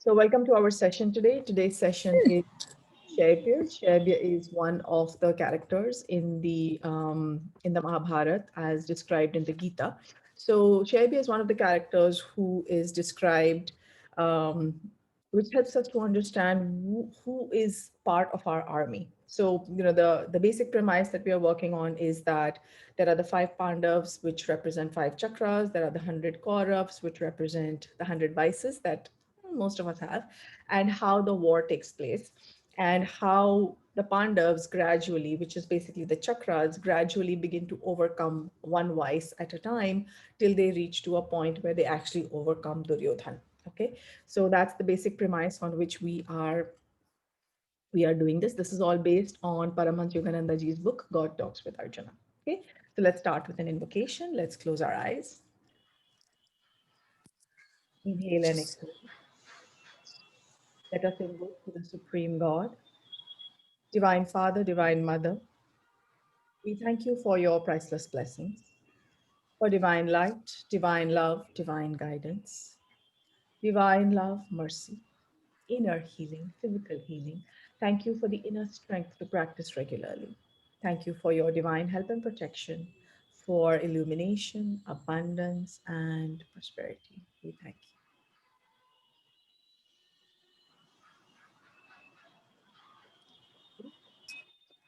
So welcome to our session today. Today's session is Shaibir. Shaibir is one of the characters in the Mahabharata as described in the Gita. So Shaibir is one of the characters who is described, um, which helps us to understand who is part of our army. So the basic premise that we are working on is that there are the five Pandavas, which represent five chakras. There are the 100 Kauravas, which represent the 100 vices that most of us have, and how the war takes place, and how the Pandavas gradually, which is basically the chakras, gradually begin to overcome one vice at a time till they reach to a point where they actually overcome Duryodhan. Okay, so that's the basic premise on which we are doing this. This is all based on Paramhans Yogananda ji's book, God Talks with Arjuna. Okay, so let's start with an invocation. Let's close our eyes. Inhale and exhale. Let us invoke to the Supreme God, Divine Father, Divine Mother. We thank you for your priceless blessings, for divine light, divine love, divine guidance, divine love, mercy, inner healing, physical healing. Thank you for the inner strength to practice regularly. Thank you for your divine help and protection, for illumination, abundance, and prosperity. We thank you.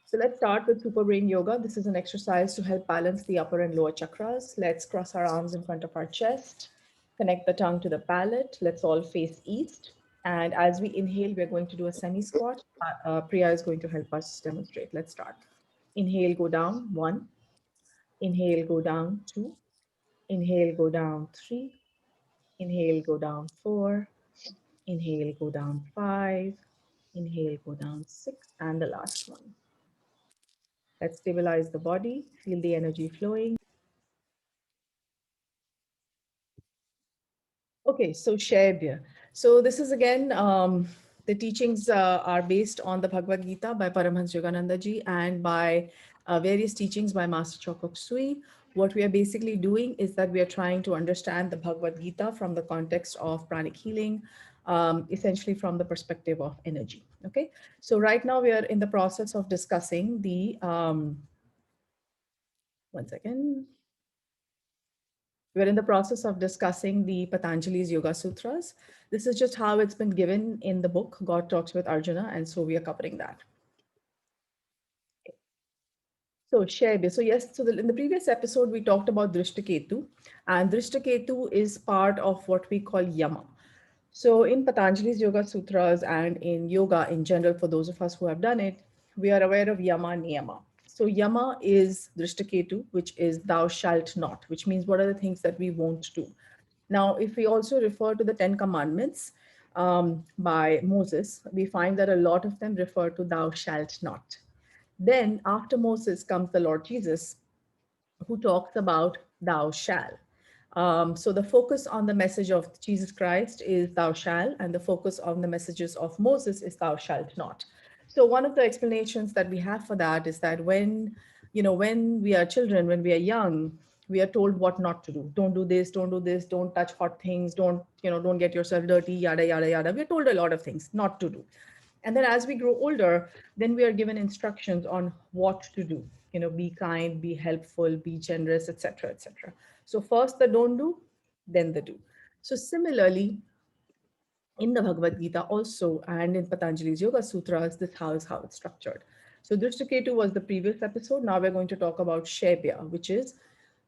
So let's start with Super Brain Yoga. This is an exercise to help balance the upper and lower chakras. Let's cross our arms in front of our chest, connect the tongue to the palate. Let's all face east. And as we inhale, we're going to do a semi squat. Priya is going to help us demonstrate. Let's start. Inhale, go down, one. Inhale, go down, two. Inhale, go down, three. Inhale, go down, four. Inhale, go down, five. Inhale, go down, six. And the last one. Let's stabilize the body, feel the energy flowing. Okay, so Shaibya. So this is again, the teachings are based on the Bhagavad Gita by Paramhans Yogananda ji and by various teachings by Master Choka Sui. What we are basically doing is that we are trying to understand the Bhagavad Gita from the context of pranic healing, essentially from the perspective of energy. Okay, so right now we are in the process of discussing the, one second. We're in the process of discussing the Patanjali's Yoga Sutras. This is just how it's been given in the book, God Talks with Arjuna, and so we are covering that. So, Shaibya. So, yes, so in the previous episode, we talked about Drishtaketu, and Drishtaketu is part of what we call Yama. So, in Patanjali's Yoga Sutras and in yoga in general, for those of us who have done it, we are aware of Yama Niyama. So, Yama is Drishtaketu, which is thou shalt not, which means what are the things that we won't do. Now, if we also refer to the Ten Commandments by Moses, we find that a lot of them refer to thou shalt not. Then, after Moses comes the Lord Jesus, who talks about thou shall. So the focus on the message of Jesus Christ is thou shall, and the focus on the messages of Moses is thou shalt not. So one of the explanations that we have for that is that when we are children, when we are young, we are told what not to do. Don't do this, don't do this, don't touch hot things, don't get yourself dirty, yada, yada, yada. We're told a lot of things not to do. And then as we grow older, then we are given instructions on what to do. Be kind, be helpful, be generous, etc., etc. So first the don't do, then the do. So similarly, in the Bhagavad Gita also and in Patanjali's Yoga Sutras, this is how it's structured. So Drishtaketu was the previous episode. Now we're going to talk about Shaibya, which is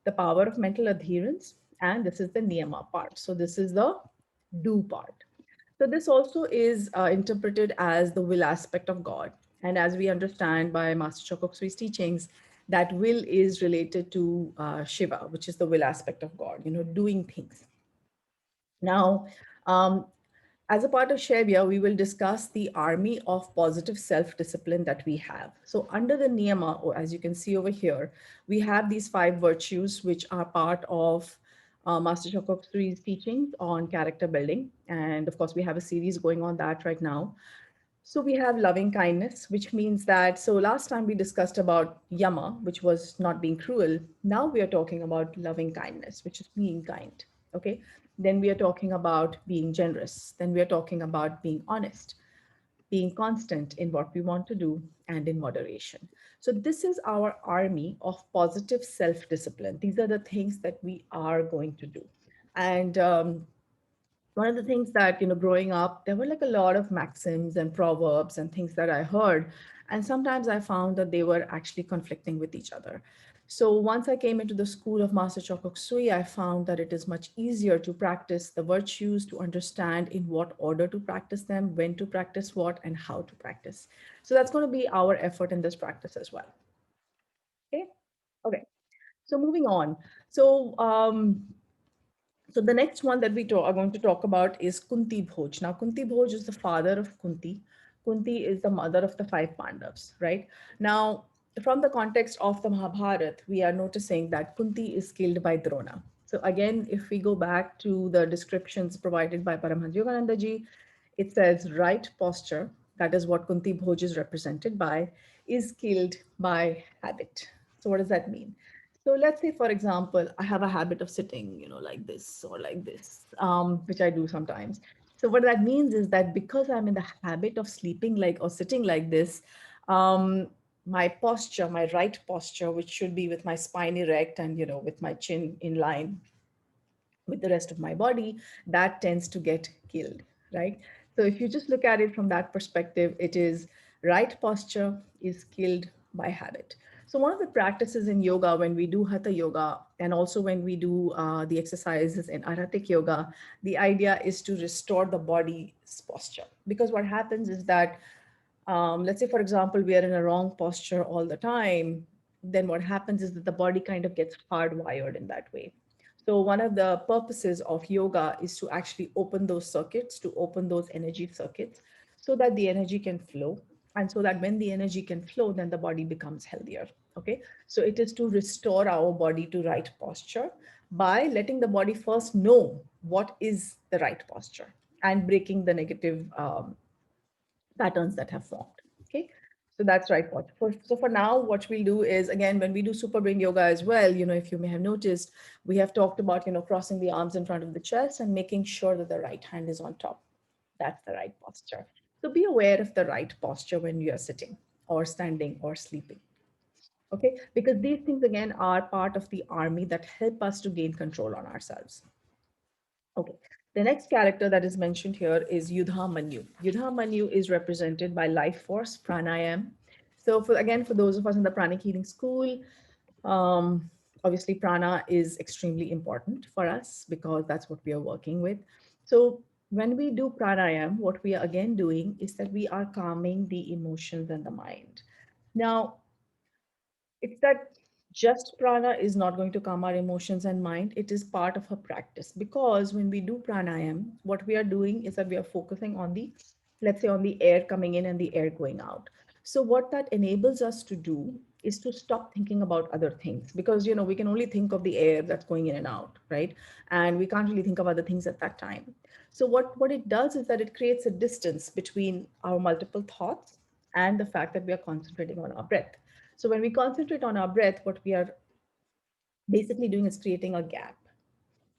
the power of mental adherence. And this is the Niyama part. So this is the do part. So this also is interpreted as the will aspect of God. And as we understand by Master Chokosui's teachings, that will is related to Shiva, which is the will aspect of God, doing things. Now, um, as a part of Shaivya, we will discuss the army of positive self-discipline that we have. So under the Niyama, or as you can see over here, we have these five virtues, which are part of Master Chokosui's teachings on character building. And of course, we have a series going on that right now. So we have loving kindness, which means that, so last time we discussed about Yama, which was not being cruel. Now we are talking about loving kindness, which is being kind. Okay. Then we are talking about being generous. Then we are talking about being honest, being constant in what we want to do, and in moderation. So, this is our army of positive self discipline. These are the things that we are going to do. And one of the things that, growing up, there were like a lot of maxims and proverbs and things that I heard. And sometimes I found that they were actually conflicting with each other. So once I came into the school of Master Choka Sui, I found that it is much easier to practice the virtues, to understand in what order to practice them, when to practice what, and how to practice. So that's going to be our effort in this practice as well. Okay. Okay. So moving on. So so the next one that are going to talk about is Kunti Bhoj. Now, Kunti Bhoj is the father of Kunti. Kunti is the mother of the five Pandavas, right? Now, from the context of the Mahabharata, we are noticing that Kunti is killed by Drona. So again, if we go back to the descriptions provided by Paramhansa Yogananda ji, it says right posture, that is what Kunti Bhoj is represented by, is killed by habit. So what does that mean? So let's say, for example, I have a habit of sitting, like this or like this, which I do sometimes. So what that means is that because I'm in the habit of sleeping like or sitting like this, um, my posture, my right posture, which should be with my spine erect and with my chin in line with the rest of my body, that tends to get killed, right? So if you just look at it from that perspective, it is right posture is killed by habit. So one of the practices in yoga, when we do hatha yoga, and also when we do the exercises in arahatic yoga, the idea is to restore the body's posture. Because what happens is that, let's say, for example, we are in a wrong posture all the time, then what happens is that the body kind of gets hardwired in that way. So one of the purposes of yoga is to actually open those circuits, to open those energy circuits, so that the energy can flow. And so that when the energy can flow, then the body becomes healthier. Okay. So it is to restore our body to right posture by letting the body first know what is the right posture and breaking the negative patterns that have formed. Okay. So that's right. So for now, what we'll do is, again, when we do super brain yoga as well, if you may have noticed, we have talked about, crossing the arms in front of the chest and making sure that the right hand is on top. That's the right posture. So be aware of the right posture when you are sitting or standing or sleeping. Okay. Because these things, again, are part of the army that help us to gain control on ourselves. Okay. The next character that is mentioned here is Yudha Manyu. Yudha Manyu is represented by life force, pranayam. So for those of us in the pranic healing school, um, obviously prana is extremely important for us because that's what we are working with. So when we do pranayam, what we are again doing is that we are calming the emotions and the mind. Now, it's that just prana is not going to calm our emotions and mind. It is part of a practice because when we do pranayam, what we are doing is that we are focusing on the, let's say, on the air coming in and the air going out. So what that enables us to do is to stop thinking about other things because we can only think of the air that's going in and out, right? And we can't really think of other things at that time. So what it does is that it creates a distance between our multiple thoughts and the fact that we are concentrating on our breath. So when we concentrate on our breath, what we are basically doing is creating a gap.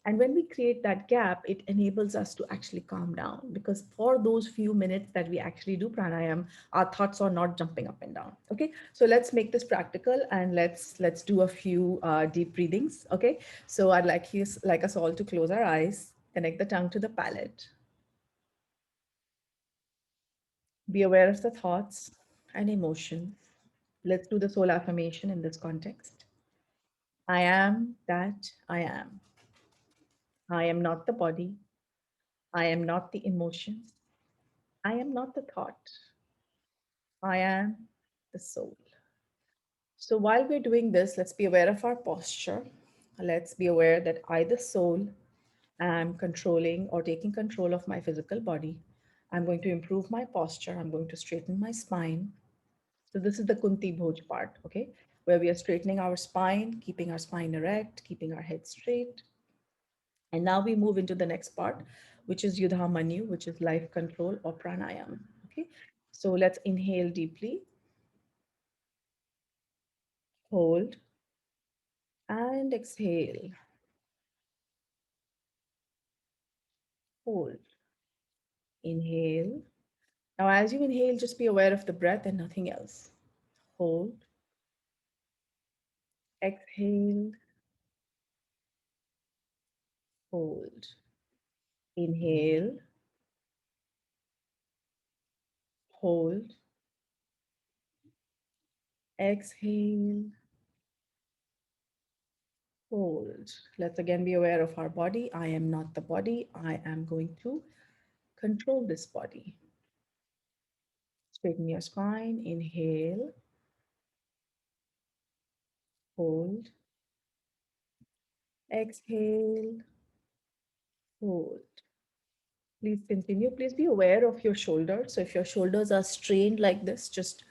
And when we create that gap, it enables us to actually calm down because for those few minutes that we actually do pranayam, our thoughts are not jumping up and down. Okay, so let's make this practical and let's do a few deep breathings. Okay, so I'd like us all to close our eyes, connect the tongue to the palate, be aware of the thoughts and emotions. Let's do the soul affirmation in this context. I am that I am. I am not the body. I am not the emotions. I am not the thought. I am the soul. So while we're doing this, let's be aware of our posture. Let's be aware that I, the soul, am controlling or taking control of my physical body. I'm going to improve my posture. I'm going to straighten my spine. So this is the Kunti Bhoj part, okay, where we are straightening our spine, keeping our spine erect, keeping our head straight. And now we move into the next part, which is Yudha Manu, which is life control or pranayam. Okay, so let's inhale deeply, hold, and exhale. hold, inhale. Now, as you inhale, just be aware of the breath and nothing else. Hold, exhale, hold, inhale, hold, exhale, hold. Let's again be aware of our body. I am not the body. I am going to control this body. Straighten your spine. Inhale, hold, exhale, hold. Please continue. Please be aware of your shoulders. So if your shoulders are strained like this, just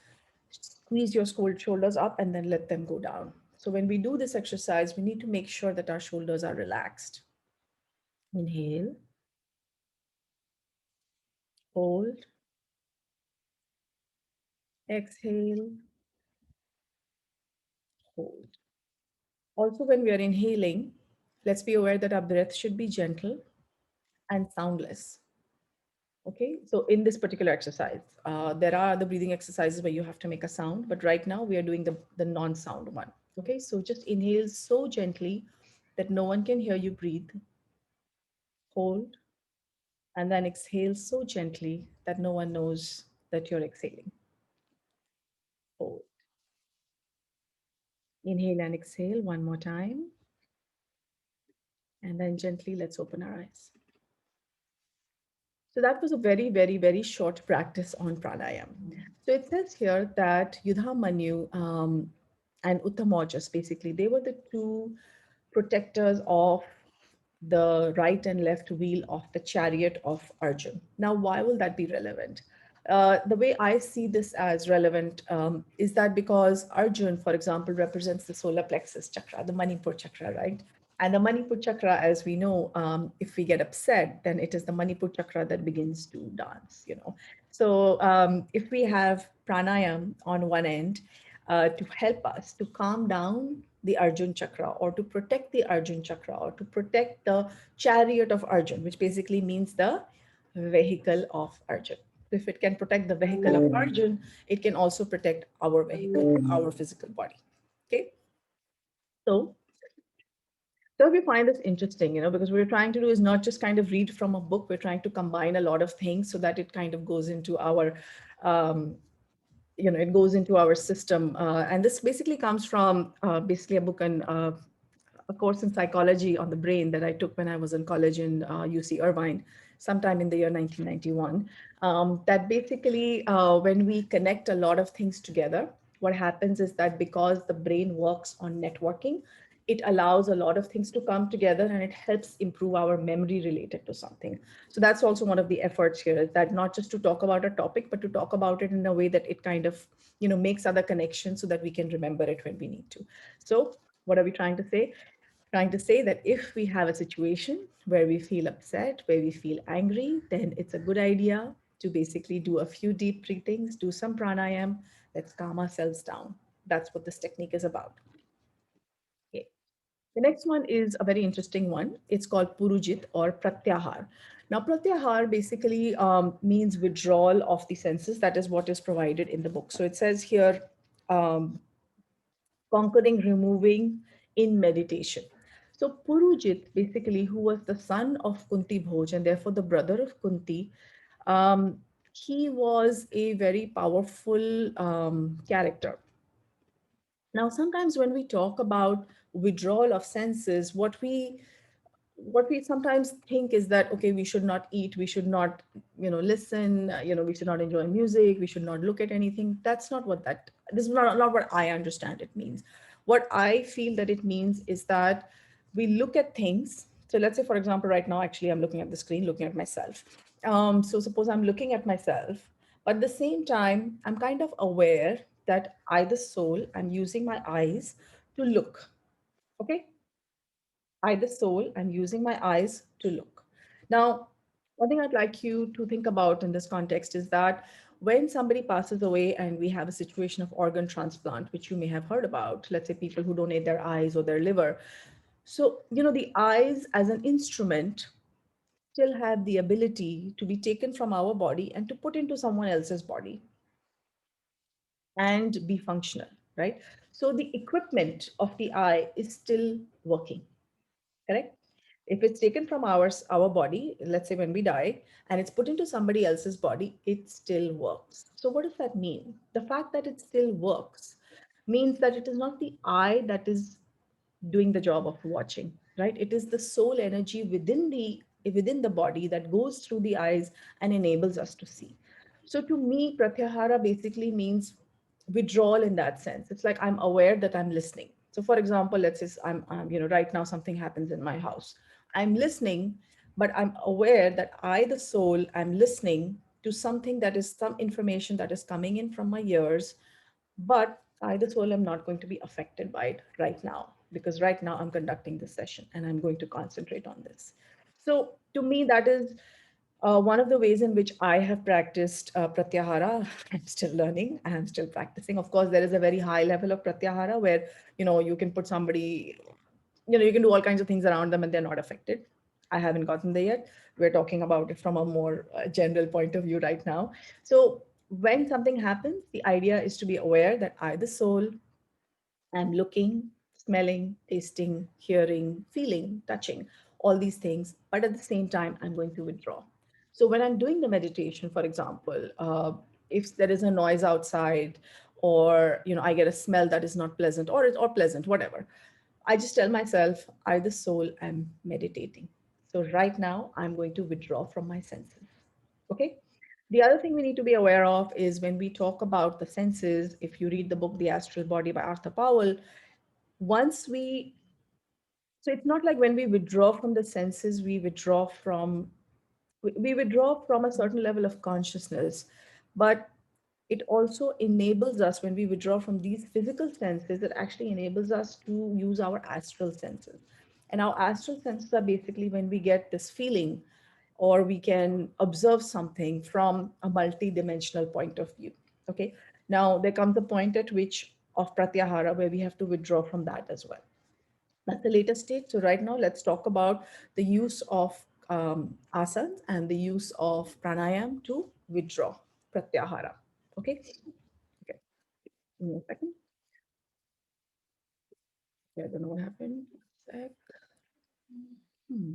squeeze your shoulders up and then let them go down. So when we do this exercise, we need to make sure that our shoulders are relaxed. Inhale, hold, exhale, hold. Also, when we are inhaling, let's be aware that our breath should be gentle and soundless. Okay, so in this particular exercise, there are other breathing exercises where you have to make a sound, but right now we are doing the non-sound one. Okay, so just inhale so gently that no one can hear you breathe. Hold, and then exhale so gently that no one knows that you're exhaling. Hold. Inhale and exhale one more time, and then gently let's open our eyes. So that was a very, very, very short practice on pranayam. So it says here that Yudhamanyu and Uttamojas, basically, they were the two protectors of the right and left wheel of the chariot of Arjun. Now, why will that be relevant? The way I see this as relevant is that because Arjun, for example, represents the solar plexus chakra, the Manipur chakra, right? And the Manipur chakra, as we know, if we get upset, then it is the Manipur chakra that begins to dance, you know. So if we have pranayam on one end to help us to calm down the Arjun chakra or to protect the Arjun chakra or to protect the chariot of Arjun, which basically means the vehicle of Arjun. If it can protect the vehicle of Arjun, it can also protect our vehicle, our physical body. Okay. So so we find this interesting, you know, because what we're trying to do is not just kind of read from a book, we're trying to combine a lot of things so that it kind of goes into our, um, you know, it goes into our system. And this basically comes from basically a book on a course in psychology on the brain that I took when I was in college in UC Irvine, sometime in the year 1991. That basically, when we connect a lot of things together, what happens is that because the brain works on networking, it allows a lot of things to come together and it helps improve our memory related to something. So that's also one of the efforts here, is that not just to talk about a topic, but to talk about it in a way that it kind of, you know, makes other connections so that we can remember it when we need to. So what are we trying to say? Trying to say that if we have a situation where we feel upset, where we feel angry, then it's a good idea to basically do a few deep breathings, do some pranayam, let's calm ourselves down. That's what this technique is about. Okay. The next one is a very interesting one. It's called Purujit or Pratyahar. Now, Pratyahar basically means withdrawal of the senses. That is what is provided in the book. So it says here, um, conquering, removing in meditation. So Purujit, basically, who was the son of Kunti Bhoj and therefore the brother of Kunti, um, he was a very powerful character. Now, sometimes when we talk about withdrawal of senses, what we sometimes think is that okay, we should not eat, we should not, you know, listen, you know, we should not enjoy music, we should not look at anything. That's not what that, this is not what I understand it means. What I feel that it means is that we look at things. So let's say, for example, right now actually I'm looking at the screen, looking at myself. So suppose I'm looking at myself, but at the same time I'm kind of aware that I, the soul, I'm using my eyes to look. Okay, I, the soul, I'm using my eyes to look. Now, one thing I'd like you to think about in this context is that when somebody passes away and we have a situation of organ transplant, which you may have heard about, let's say people who donate their eyes or their liver. So, you know, the eyes as an instrument still have the ability to be taken from our body and to put into someone else's body and be functional, right? So the equipment of the eye is still working, correct? If it's taken from our body, let's say when we die, and it's put into somebody else's body, it still works. So what does that mean? The fact that it still works means that it is not the eye that is doing the job of watching, right? It is the soul energy within the body that goes through the eyes and enables us to see. So to me, pratyahara basically means withdrawal in that sense. It's like I'm aware that I'm listening. So for example, let's say right now something happens in my house. I'm listening, but I'm aware that I, the soul, I'm listening to something that is some information that is coming in from my ears, but I, the soul, am not going to be affected by it right now because right now I'm conducting this session and I'm going to concentrate on this. So to me, that is one of the ways in which I have practiced pratyahara. I'm still learning. I'm still practicing. Of course, there is a very high level of pratyahara where you can put somebody, you can do all kinds of things around them and they're not affected. I haven't gotten there yet. We're talking about it from a more general point of view right now. So when something happens, the idea is to be aware that I, the soul, am looking, smelling, tasting, hearing, feeling, touching, all these things. But at the same time, I'm going to withdraw. So when I'm doing the meditation, for example, if there is a noise outside, or I get a smell that is not pleasant, or pleasant, whatever, I just tell myself, I, the soul, am meditating. So right now, I'm going to withdraw from my senses. Okay. The other thing we need to be aware of is when we talk about the senses, if you read the book, The Astral Body by Arthur Powell, once we, so it's not like when we withdraw from the senses, we withdraw from a certain level of consciousness, but it also enables us when we withdraw from these physical senses, it actually enables us to use our astral senses. And our astral senses are basically when we get this feeling or we can observe something from a multi-dimensional point of view. Okay. Now there comes a point at which of pratyahara where we have to withdraw from that as well. That's the later stage. So right now, let's talk about the use of asanas and the use of pranayam to withdraw pratyahara. Okay. Okay. Give me a second. Okay, I don't know what happened. Sec. Hmm.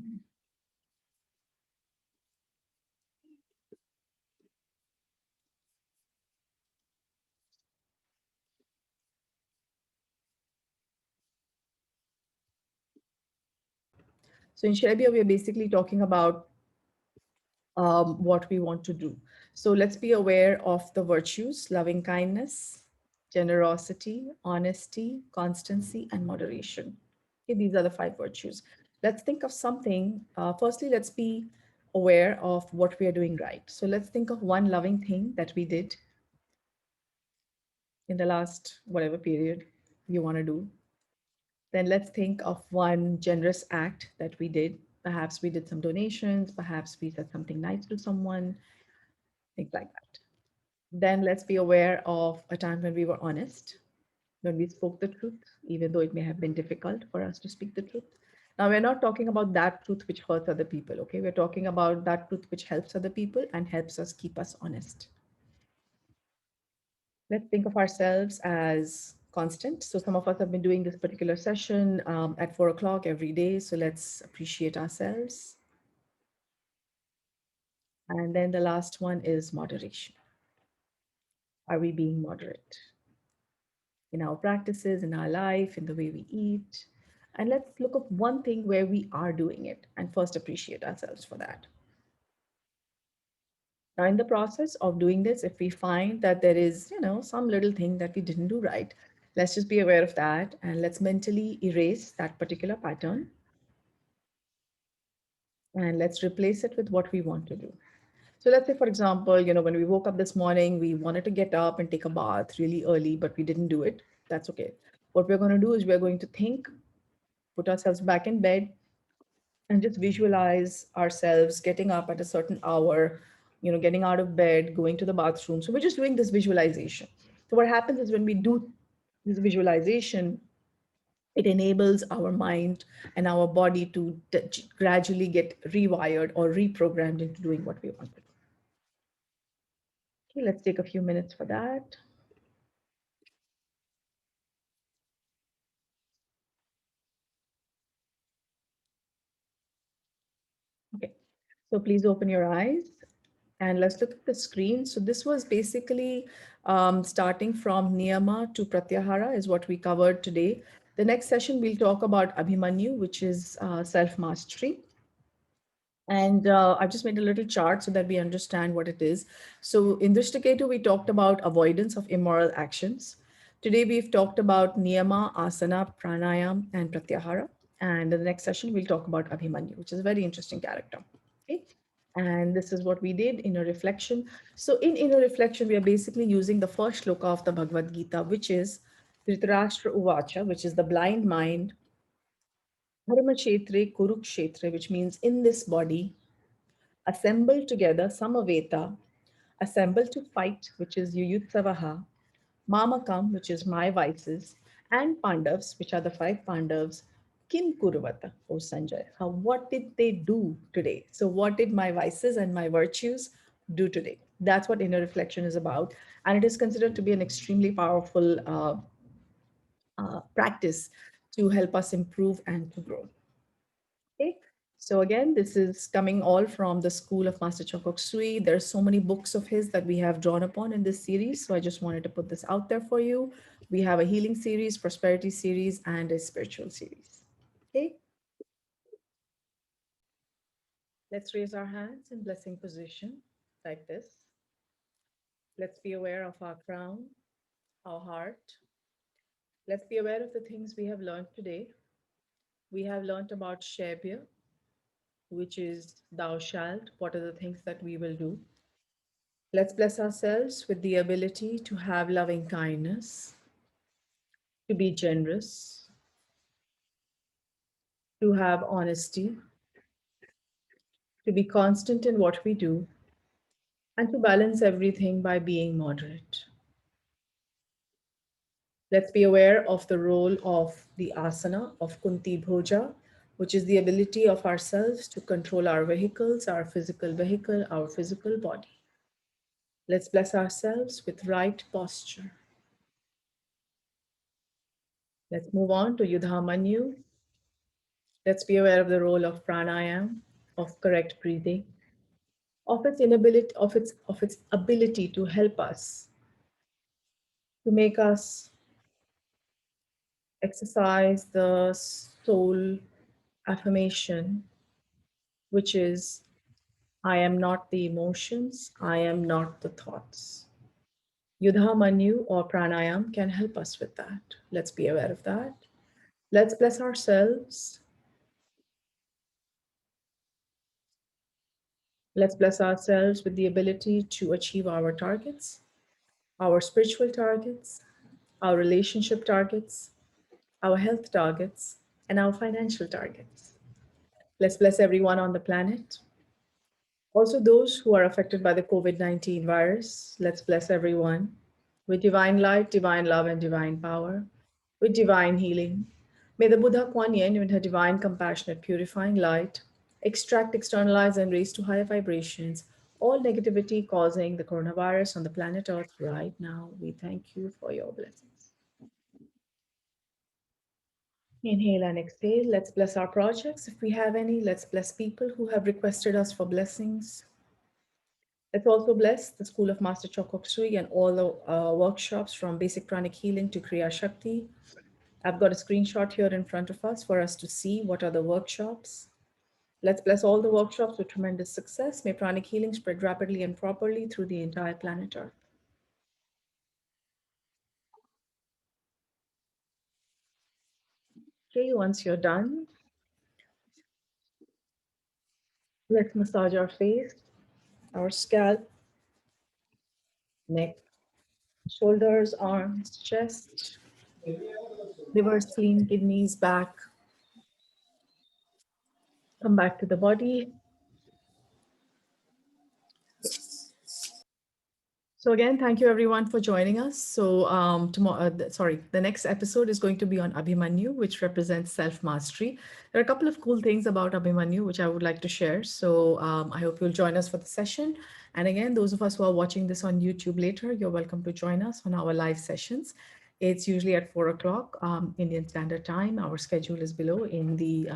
So in Shrebia, we are basically talking about what we want to do. So let's be aware of the virtues: loving kindness, generosity, honesty, constancy, and moderation. Okay, these are the five virtues. Let's think of something. Firstly, let's be aware of what we are doing right. So let's think of one loving thing that we did in the last whatever period you want to do. Then let's think of one generous act that we did. Perhaps we did some donations, perhaps we said something nice to someone, things like that. Then let's be aware of a time when we were honest, when we spoke the truth, even though it may have been difficult for us to speak the truth. Now, we're not talking about that truth which hurts other people, okay? We're talking about that truth which helps other people and helps us keep us honest. Let's think of ourselves as constant. So some of us have been doing this particular session at 4 o'clock every day. So let's appreciate ourselves. And then the last one is moderation. Are we being moderate in our practices, in our life, in the way we eat? And let's look at one thing where we are doing it and first appreciate ourselves for that. Now, in the process of doing this, if we find that there is, some little thing that we didn't do right, let's just be aware of that and let's mentally erase that particular pattern and let's replace it with what we want to do. So let's say, for example, when we woke up this morning, we wanted to get up and take a bath really early, but we didn't do it. That's okay. What we're going to do is we're going to think, put ourselves back in bed, and just visualize ourselves getting up at a certain hour, getting out of bed, going to the bathroom. So we're just doing this visualization. So what happens is when we do this visualization, It enables our mind and our body to gradually get rewired or reprogrammed into doing what we want to do. Okay, let's take a few minutes for that. Okay, so please open your eyes and let's look at the screen. So this was basically starting from Niyama to Pratyahara is what we covered today. The next session, we'll talk about Abhimanyu, which is self-mastery. And I've just made a little chart so that we understand what it is. So in Drishtaketu, we talked about avoidance of immoral actions. Today, we've talked about Niyama, Asana, Pranayam, and Pratyahara. And in the next session, we'll talk about Abhimanyu, which is a very interesting character. Okay. And this is what we did, inner reflection. So in inner reflection, we are basically using the first shloka of the Bhagavad Gita, which is Dhritarashtra Uvacha, which is the blind mind, Dharmakshetre Kurukshetre, which means in this body, assembled together, Samaveta, assembled to fight, which is Yuyutsavaha, Mamakam, which is my vices, and Pandavs, which are the five Pandavas, Kim Kurvata, O Sanjay. How, what did they do today? So, what did my vices and my virtues do today? That's what inner reflection is about. And it is considered to be an extremely powerful practice to help us improve and to grow. Okay. So again, this is coming all from the school of Master Chokok Sui. There are so many books of his that we have drawn upon in this series. So I just wanted to put this out there for you. We have a healing series, prosperity series, and a spiritual series. Okay. Let's raise our hands in blessing position like this. Let's be aware of our crown, our heart. Let's be aware of the things we have learned today. We have learned about Shebya, which is thou shalt. What are the things that we will do? Let's bless ourselves with the ability to have loving kindness, to be generous, to have honesty, to be constant in what we do, and to balance everything by being moderate. Let's be aware of the role of the asana of Kunti Bhoja, which is the ability of ourselves to control our vehicles, our physical vehicle, our physical body. Let's bless ourselves with right posture. Let's move on to Yudha Manyu. Let's be aware of the role of pranayam, of correct breathing, of its inability, of its ability to help us, to make us exercise the soul affirmation, which is I am not the emotions, I am not the thoughts. Yudha Manyu or pranayam can help us with that. Let's be aware of that. Let's bless ourselves. Let's bless ourselves with the ability to achieve our targets, our spiritual targets, our relationship targets, our health targets, and our financial targets. Let's bless everyone on the planet. Also, those who are affected by the COVID-19 virus, let's bless everyone with divine light, divine love, and divine power, with divine healing. May the Buddha Kuan Yin, with her divine, compassionate, purifying light, extract, externalize, and raise to higher vibrations all negativity causing the coronavirus on the planet Earth right now. We thank you for your blessings. Inhale and exhale. Let's bless our projects if we have any. Let's bless people who have requested us for blessings. Let's also bless the School of Master Chokok Sui and all the workshops from basic pranic healing to Kriya Shakti. I've got a screenshot here in front of us for us to see what are the workshops. Let's bless all the workshops with tremendous success. May pranic healing spread rapidly and properly through the entire planet Earth. Okay, once you're done, let's massage our face, our scalp, neck, shoulders, arms, chest, liver, spleen, kidneys, back. Come back to the body. So again, thank you everyone for joining us. So tomorrow, the next episode is going to be on Abhimanyu, which represents self-mastery. There are a couple of cool things about Abhimanyu, which I would like to share. So I hope you'll join us for the session. And again, those of us who are watching this on YouTube later, you're welcome to join us on our live sessions. It's usually at 4 o'clock Indian Standard Time. Our schedule is below in the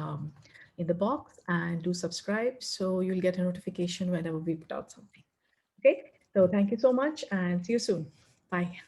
box, and do subscribe so you'll get a notification whenever we put out something. Okay, so thank you so much and see you soon. Bye.